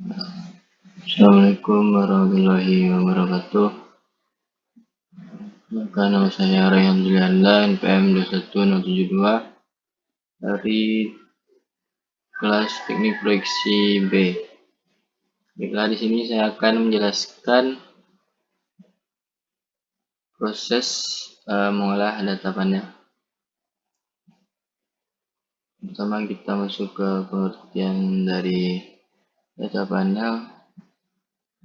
Assalamualaikum warahmatullahi wabarakatuh. Nama saya Rayhan Julianda, NPM 21072 dari kelas Teknik Proyeksi B. Baiklah, di sini saya akan menjelaskan proses mengolah data panel. Pertama, kita masuk ke pengertian dari data panel,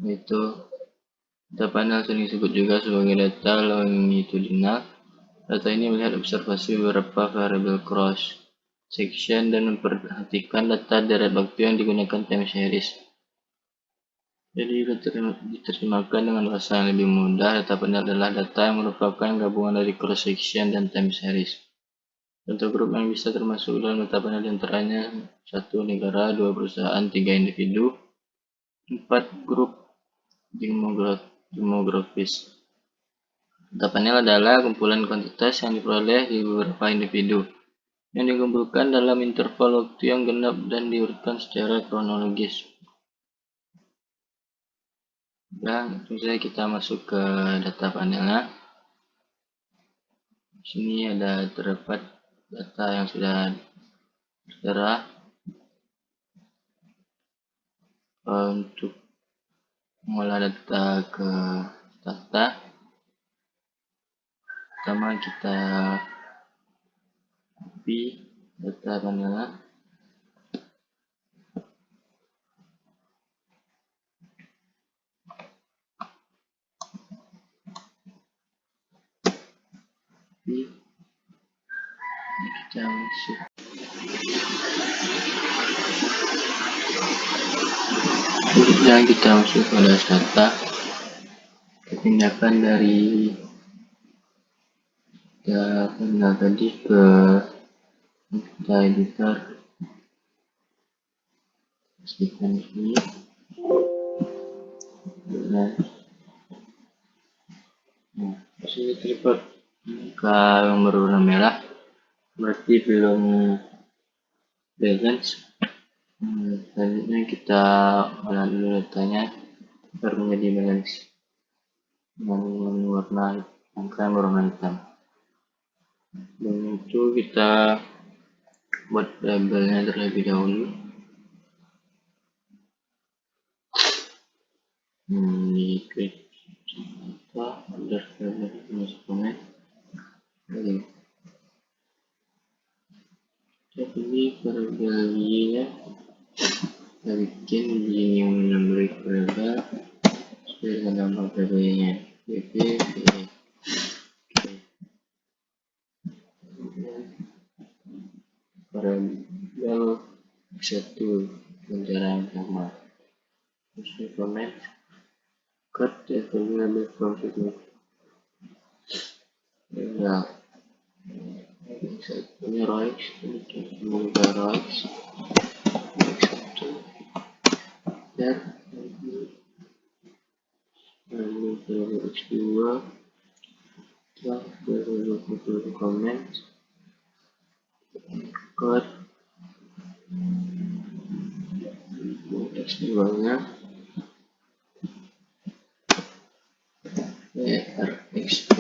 yaitu data panel sering disebut juga sebagai data longitudinal. Data ini melihat observasi beberapa variabel cross section dan memperhatikan data deret waktu yang digunakan time series. Jadi diterjemahkan dengan bahasa yang lebih mudah, data panel adalah data yang merupakan gabungan dari cross section dan time series. Contoh grup yang bisa termasuk dalam data panel diantaranya 1 negara, 2 perusahaan, 3 individu, 4 grup demografis. Data panel adalah kumpulan kuantitas yang diperoleh di beberapa individu yang dikumpulkan dalam interval waktu yang genap dan diurutkan secara kronologis. Dan langsung saja kita masuk ke data panelnya. Di sini ada terdapat data yang sudah tertera. Untuk mengolah data ke data, pertama kita copy data panelnya. Kita masuk selanjutnya kita masuk ke data, pindahkan dari data panel tadi ke data editor. Pastikan ini nah di sini terdapat angka yang berwarna merah, berarti belum balance. Selanjutnya kita olah dulu datanya agar menjadi balance dengan warna angka yang berwarna hitam. Dan itu kita buat labelnya terlebih dahulu. Di klik order comment. Kita pilih variabel y-nya, kita bikin y yang memberi variabel sesuai dengan nama variabelnya bp. Variabel x1 dengan cara yang sama. Terus comment cut the variable from segment. Ya, ini right, mengubah right x1 dan lalu variabel x2 setelah variabel comment cut x2 nya rx2.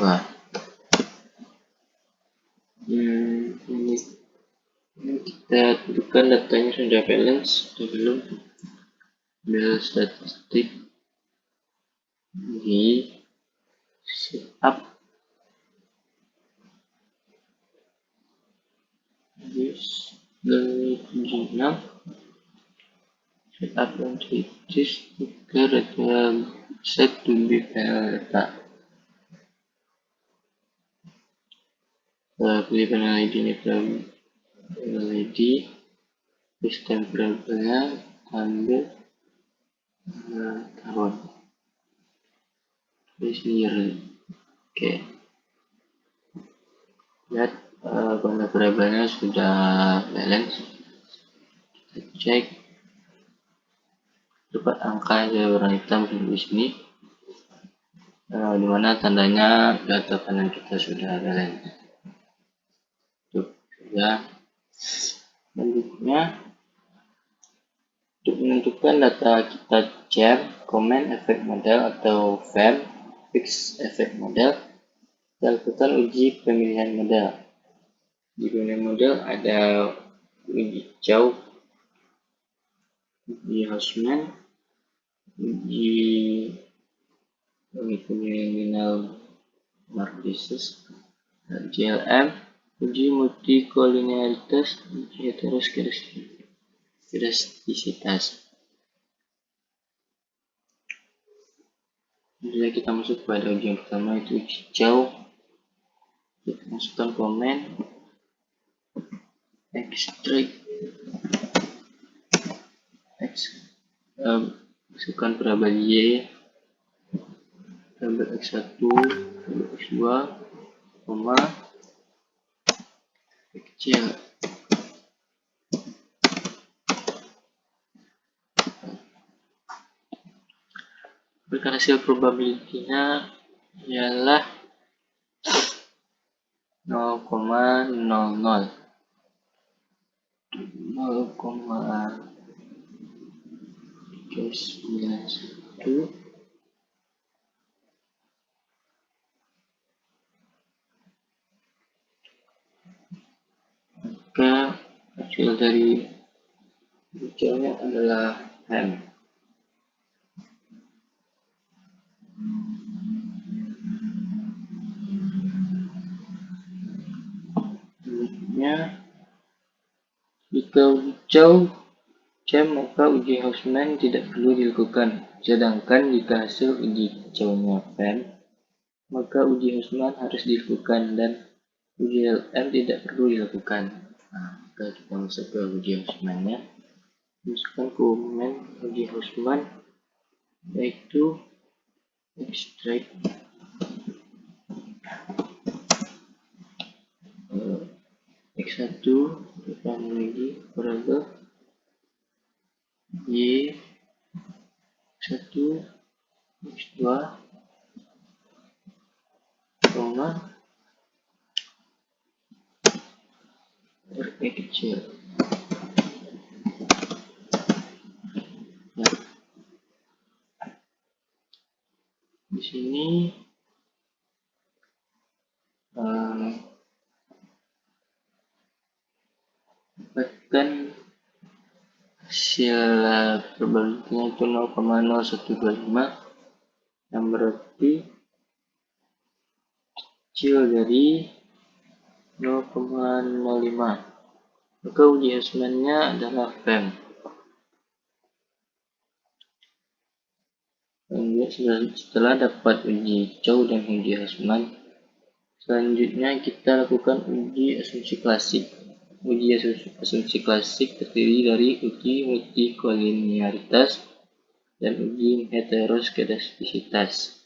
Ini kita tentukan datanya sudah balance atau belum. Ambil statistik di setup, use longitudinal setup entities trigger set to be file data. Pilih panel ID ini, panel ID, sistem variabelnya ambil tahun, tulis year. Oke, lihat panel variabelnya sudah balance. Kita cek, dapat angka yang warna hitam di sini, dimana tandanya data panel kita sudah balance. Selanjutnya untuk Untuk menentukan data kita chat, comment, efek model atau fem, fix efek model, kita lakukan uji pemilihan model. Di pemilihan model ada uji Chow, uji Hausman, uji longitudinal matrices, GLM, uji multikolinearitas, uji heteroskedastisitas. Jadi kita masuk pada uji yang pertama, itu uji Chow. Kita masukkan komen, extract, masukkan variabel y, variabel x1, variabel x2, koma, kecil. Berikan hasil probability-nya ialah 0,00, 0,391, maka hasil dari ujiannya adalah M. Selanjutnya, jika uji Chow maka uji Hausman tidak perlu dilakukan. Sedangkan jika hasil uji Chow-nya fem, maka uji Hausman harus dilakukan dan uji LM tidak perlu dilakukan. Nah, maka kita masuk ke uji Hausman-nya. Masukkan komen uji Hausman, yaitu extract x1, depan lagi variabel y, x1, x2, koma, RE kecil. Ya. Di sini dapatkan hasil probability-nya itu 0,0125, yang berarti kecil dari 0,05. Maka uji Hausman-nya adalah fem. Setelah dapat uji Chow dan uji Hausman, selanjutnya kita lakukan uji asumsi klasik. Uji asumsi klasik terdiri dari uji multikolinearitas dan uji heteroskedastisitas.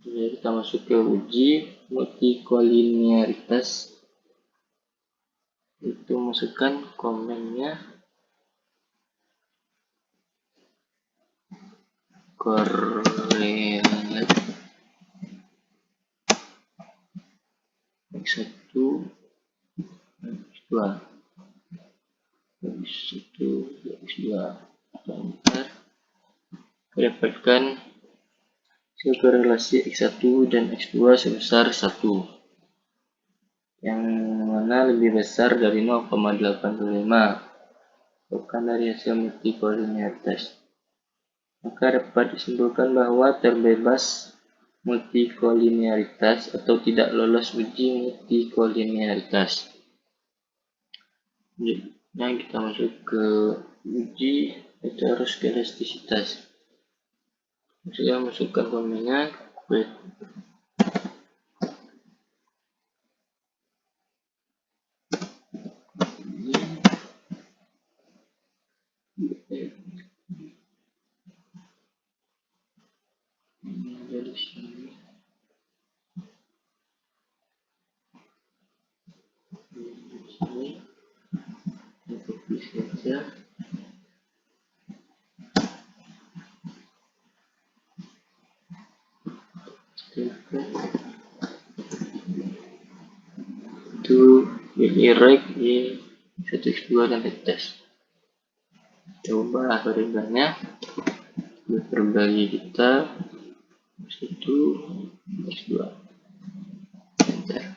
Jadi kita masuk ke uji multikolinearitas. Itu masukkan komennya, correlate x1, x2, x1, x2, enter. Dapatkan hasil korelasi x1 dan x2 sebesar 1, yang mana lebih besar dari 0,85, bukan dari hasil multikolinearitas. Maka dapat disimpulkan bahwa terbebas multikolinearitas atau tidak lolos uji multikolinearitas. Selanjutnya kita masuk ke uji heteroskedastisitas. Saya masukkan komennya, dari sini copy saja. Itu pilih reg y 1x2 dan tes. Coba variabelnya berbagi kita 1 x2. Enter.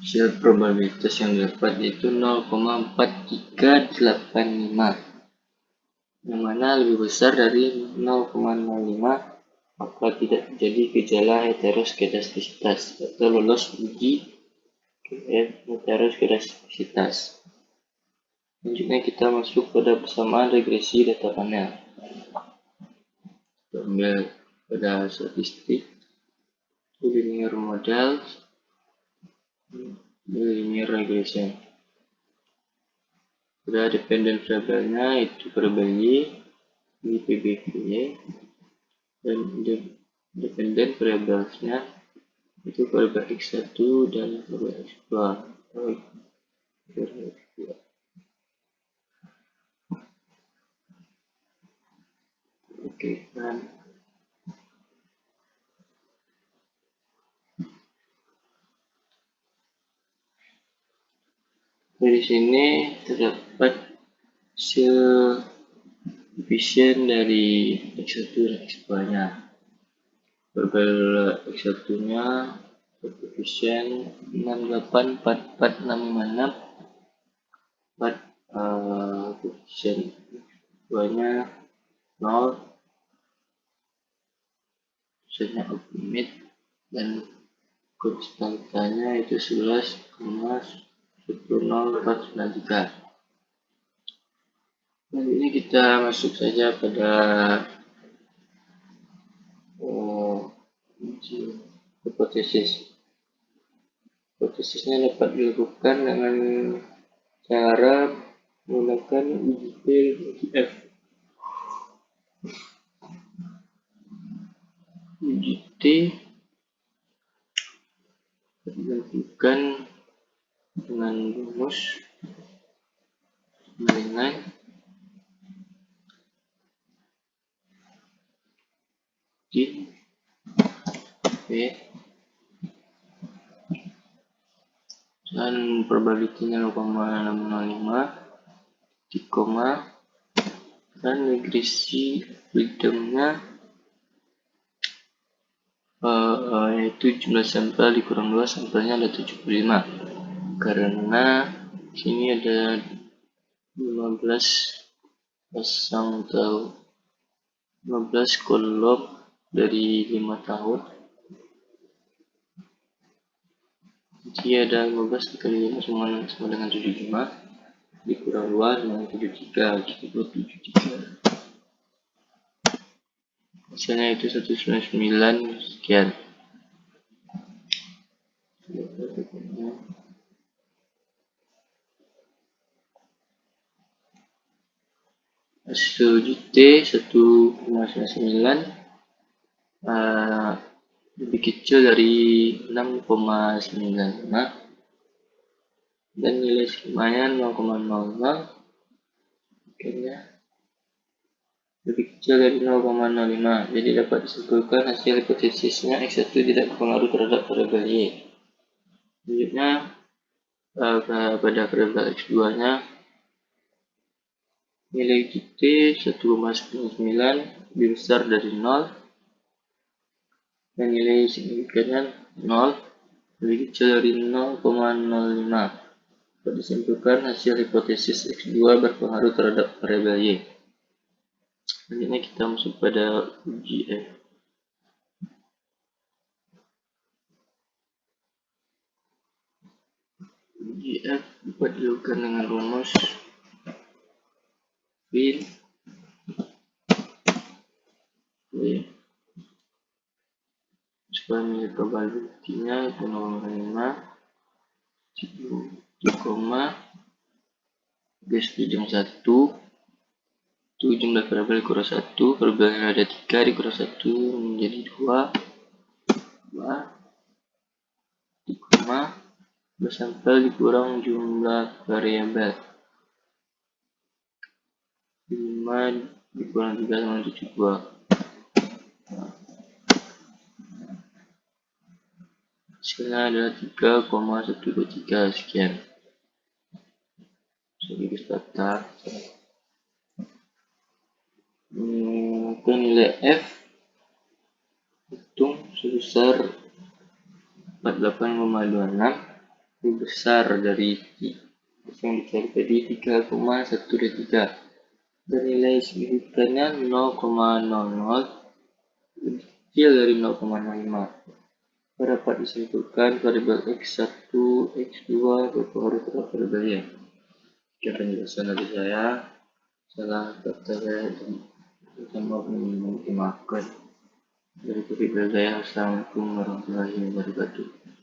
Hasil probabilitas yang didapat itu 0,4385, yang mana lebih besar dari 0,05, maka tidak terjadi gejala heteroskedastisitas atau lolos uji heteroskedastisitas. Selanjutnya kita masuk pada persamaan regresi data panel. Kita ambil pada statistik, linear model, linear regression. Pada dependent variabelnya itu variabel y, PBV, dan dependent variablesnya itu variabel x1 dan variabel x2. Oke, kan. Dari sini terdapat hasil division dari x1 dan x2-nya. Variabel x1-nya coefficient 6844656, coefficient x2-nya 0, coefficientnya of limit, dan konstantanya itu 11,10493. Dan ini kita masuk saja pada hipotesis. Hipotesisnya dapat dilakukan dengan cara menggunakan uji P uji F. Uji T dilakukan dengan rumus dengan G P dan probability-nya 0,605, koma, dan regresi freedom-nya yaitu jumlah sampel dikurang 2, sampelnya ada 75, karena sini ada 15 pasang atau 15 kolom dari 5 tahun. Jadi ada 15 dikali 5 sama dengan 75, dikurang 2 dengan 73, jadi 273. Hasilnya itu 199 sekian. Hasil GT 1,99 lebih kecil dari 6,95 dan nilai sigmanya 0,00, akhirnya lebih kecil dari 0,05. Jadi dapat disimpulkan hasil hipotesisnya x1 tidak berpengaruh terhadap variabel y. Selanjutnya pada variabel x2-nya nilai GT 1,99 lebih besar dari 0 dan nilai signifikannya 0 lebih kecil dari 0,05. Dapat disimpulkan hasil hipotesis x2 berpengaruh terhadap variabel y. Selanjutnya kita masuk pada uji F. Uji F dapat dilakukan dengan rumus Fin supaya nilai probability-nya itu 0,5, koma, guys ujung 1, itu jumlah variabel dikurang 1, variabelnya ada 3 dikurang 1 menjadi 2, koma, bersampel dikurang jumlah variabel 5 dikurang 3 sama 72. Hasilnya adalah 3,123 sekian. Jadi kita nilai F hitung sebesar 48,26 lebih besar dari yang dicari tadi 3,123 dan nilai signifikannya 0,00 lebih kecil dari 0,05. Dapat disimpulkan variabel x1, x2 berpengaruh terhadap variabel y. Sekian penjelasan dari saya. Salah kata saya dan maaf dimaafkan. Dari topik saya, Assalamualaikum warahmatullahi wabarakatuh.